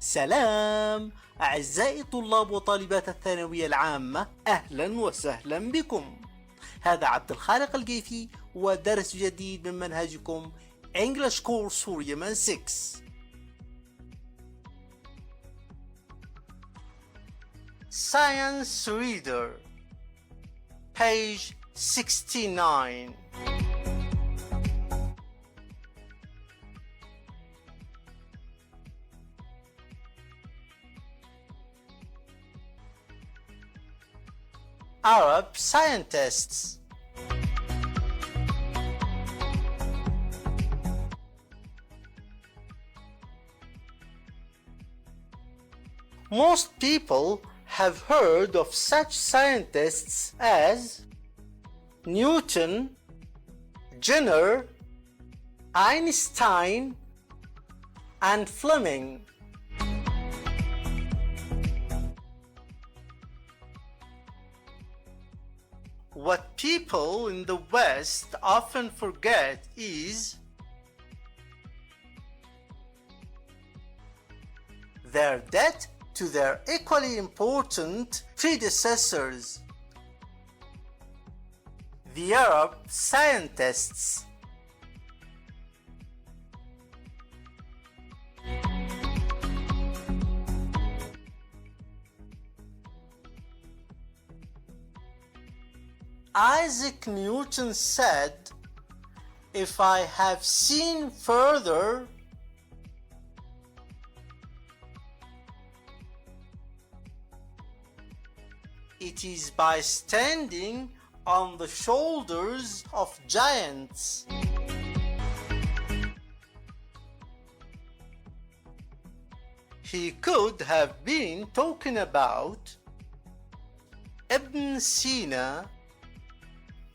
سلام أعزائي طلاب وطالبات الثانوية العامة، أهلا وسهلا بكم. هذا عبد الخالق الجيفي ودرس جديد من منهجكم English Course for Yemen 6. Science Reader, page 69. Arab scientists. Most people have heard of such scientists as Newton, Jenner, Einstein, and Fleming. What people in the West often forget is their debt to their equally important predecessors, the Arab scientists. Isaac Newton said, "If I have seen further, it is by standing on the shoulders of giants." He could have been talking about Ibn Sina,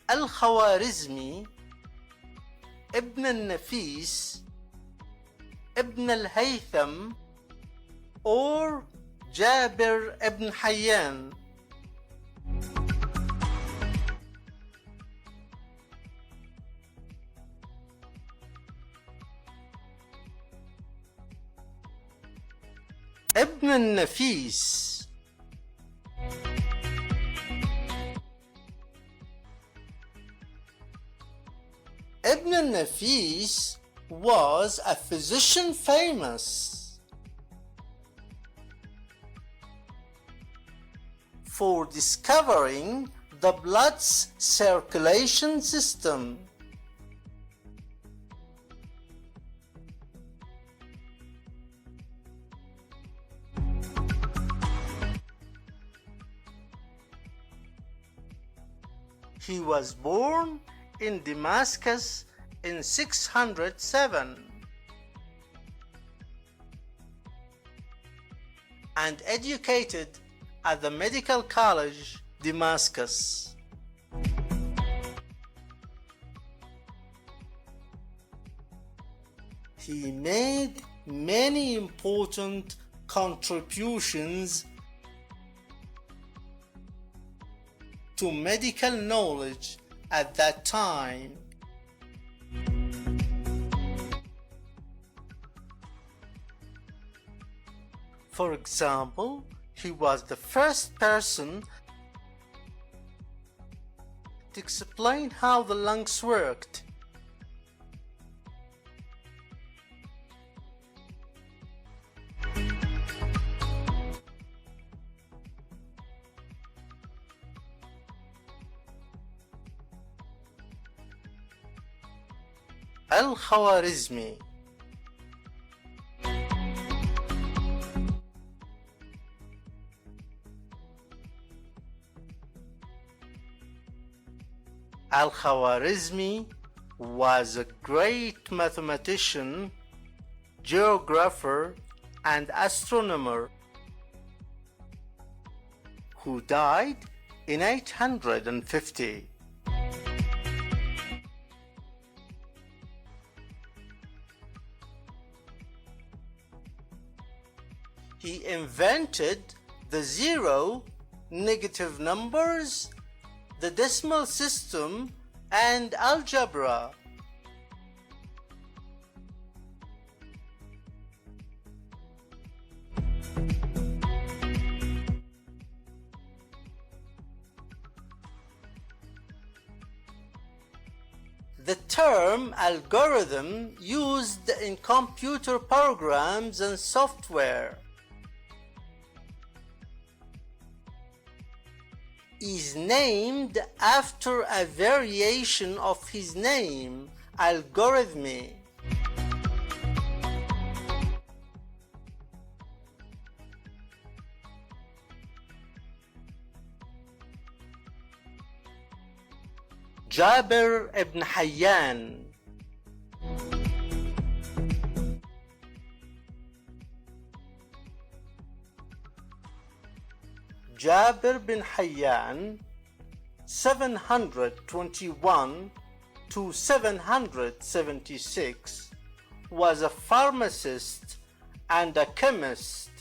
الخوارزمي, ابن النفيس, ابن الهيثم, or جابر ابن حيان. ابن النفيس. Ibn al-Nafis was a physician famous for discovering the blood's circulation system. He was born in Damascus in 607 and educated at the Medical College, Damascus. He made many important contributions to medical knowledge at that time. For example, he was the first person to explain how the lungs worked. الخوارزمي. Al-Khwarizmi was a great mathematician, geographer, and astronomer who died in 850. He invented the zero, negative numbers, the decimal system, and algebra. the term algorithm used in computer programs and software is named after a variation of his name, Algorithme. جابر ابن حيان. Jabir bin Hayyan, 721 to 776, was a pharmacist and a chemist.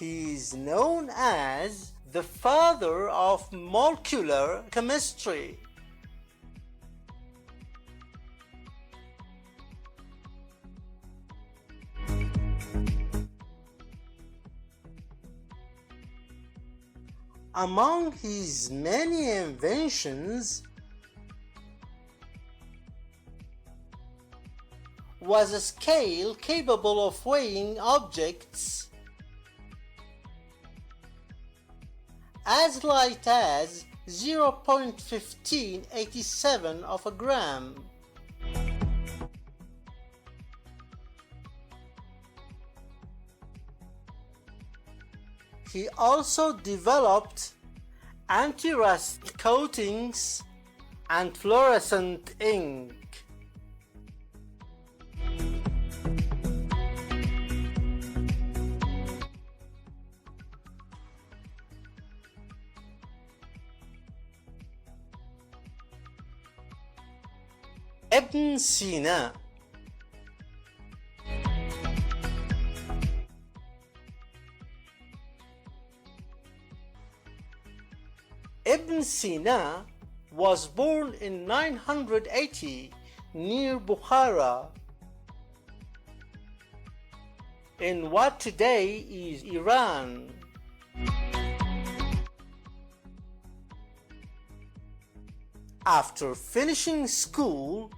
He is known as the father of molecular chemistry. Among his many inventions was a scale capable of weighing objects as light as 0.1587 of a gram. He also developed anti-rust coatings and fluorescent ink. Ibn Sina. Ibn Sina was born in 980 near Bukhara in what today is Iran. After finishing school,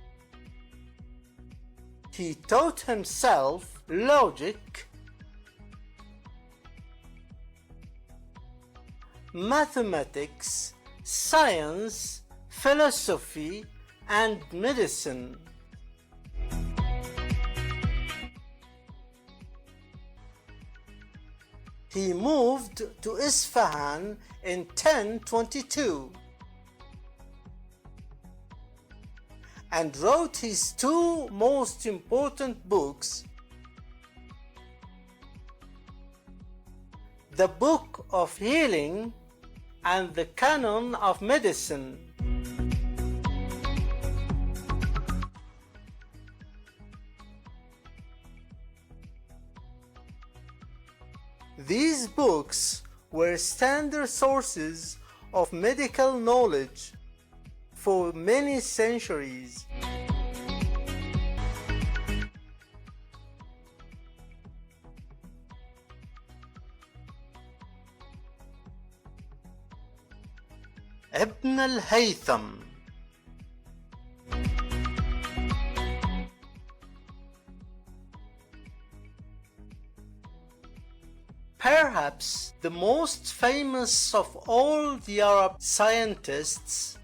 he taught himself logic, mathematics, science, philosophy, and medicine. He moved to Isfahan in 1022 and wrote his two most important books, the Book of Healing and the Canon of Medicine. These books were standard sources of medical knowledge for many centuries. Ibn al-Haytham. Perhaps the most famous of all the Arab scientists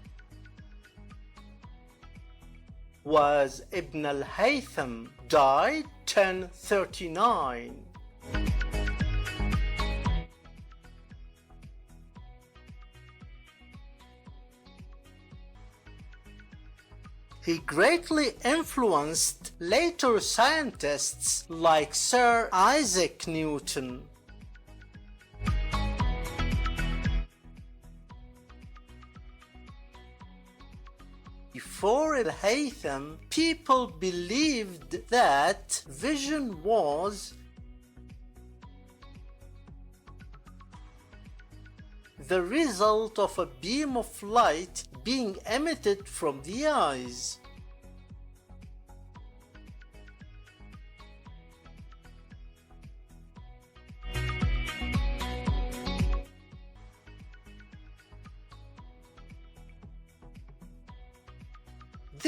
was Ibn al-Haytham, died 1039. He greatly influenced later scientists like Sir Isaac Newton. Before al-Haytham, people believed that vision was the result of a beam of light being emitted from the eyes.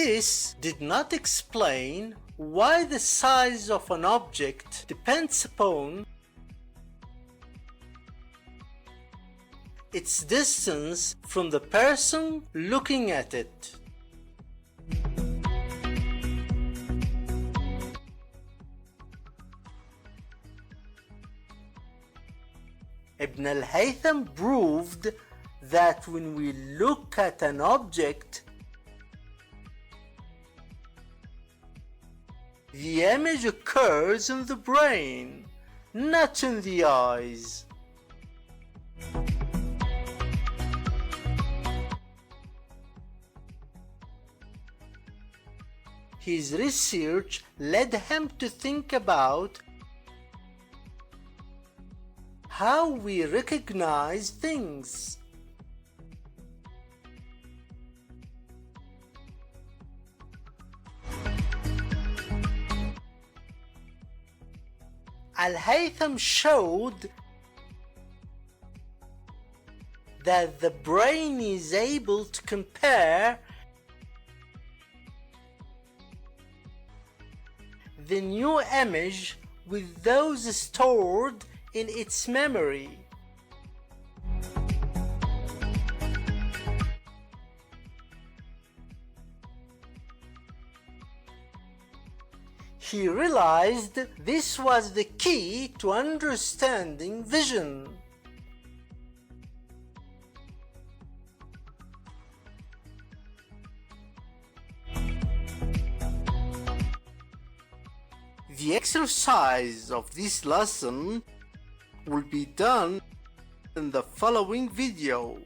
This did not explain why the size of an object depends upon its distance from the person looking at it. Ibn al-Haytham proved that when we look at an object, the image occurs in the brain, not in the eyes. His research led him to think about how we recognize things. Al-Haytham showed that the brain is able to compare the new image with those stored in its memory. He realized this was the key to understanding vision. The exercise of this lesson will be done in the following video.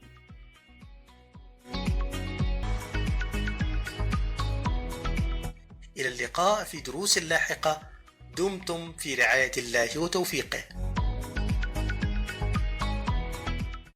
إلى اللقاء في دروس لاحقة. دمتم في رعاية الله وتوفيقه.